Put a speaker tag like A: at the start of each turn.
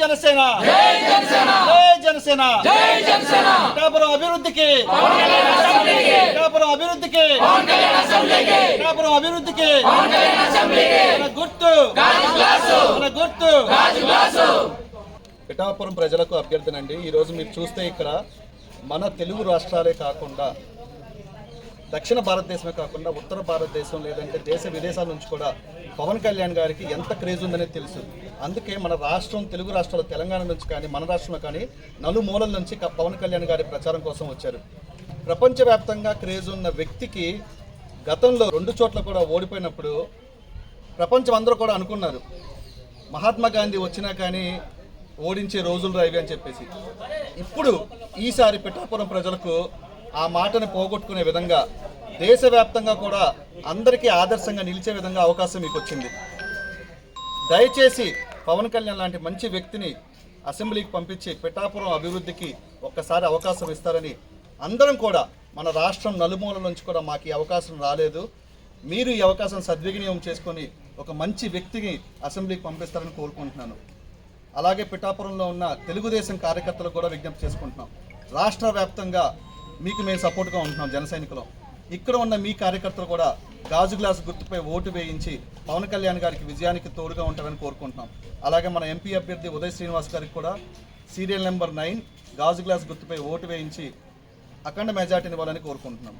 A: జనసేన పిఠాపురం అభివృద్ధికి పిఠాపురం ప్రజలకు అభ్యర్థనండి. ఈరోజు మీరు చూస్తే ఇక్కడ మన తెలుగు రాష్ట్రాలే కాకుండా దక్షిణ భారతదేశమే కాకుండా ఉత్తర భారతదేశం లేదంటే దేశ విదేశాల నుంచి కూడా పవన్ కళ్యాణ్ గారికి ఎంత క్రేజ్ ఉందనేది తెలుసు. అందుకే మన రాష్ట్రం తెలుగు రాష్ట్రాలు తెలంగాణ నుంచి కానీ మన రాష్ట్రంలో కానీ నలుమూలల నుంచి పవన్ కళ్యాణ్ గారి ప్రచారం కోసం వచ్చారు. ప్రపంచవ్యాప్తంగా క్రేజ్ ఉన్న వ్యక్తికి గతంలో 2 చోట్ల కూడా ఓడిపోయినప్పుడు ప్రపంచం అందరూ కూడా అనుకున్నారు మహాత్మా గాంధీ వచ్చినా కానీ ఓడించే రోజులు రావి అని చెప్పేసి. ఇప్పుడు ఈసారి పిఠాపురం ప్రజలకు ఆ మాటను పోగొట్టుకునే విధంగా దేశవ్యాప్తంగా కూడా అందరికీ ఆదర్శంగా నిలిచే విధంగా అవకాశం మీకు వచ్చింది. దయచేసి పవన్ కళ్యాణ్ లాంటి మంచి వ్యక్తిని అసెంబ్లీకి పంపించి పిఠాపురం అభివృద్ధికి ఒక్కసారి అవకాశం ఇస్తారని అందరం కూడా మన రాష్ట్రం నలుమూలల నుంచి కూడా మాకు ఈ అవకాశం రాలేదు, మీరు ఈ అవకాశం సద్వినియోగం చేసుకొని ఒక మంచి వ్యక్తిని అసెంబ్లీకి పంపిస్తారని కోరుకుంటున్నాను. అలాగే పిఠాపురంలో ఉన్న తెలుగుదేశం కార్యకర్తలు కూడా విజ్ఞప్తి చేసుకుంటున్నాం. రాష్ట్ర వ్యాప్తంగా మీకు మేము సపోర్ట్గా ఉంటున్నాం జన సైనికులం. ఇక్కడ ఉన్న మీ కార్యకర్తలు కూడా గాజు గ్లాస్ గుర్తుపై ఓటు వేయించి పవన్ కళ్యాణ్ గారికి విజయానికి తోడుగా ఉంటారని కోరుకుంటున్నాం. అలాగే మన ఎంపీ అభ్యర్థి ఉదయ్ శ్రీనివాస్ గారికి కూడా సీరియల్ నెంబర్ 9 గాజు గ్లాస్ గుర్తుపై ఓటు వేయించి అఖండ మెజార్టీని ఇవ్వాలని కోరుకుంటున్నాం.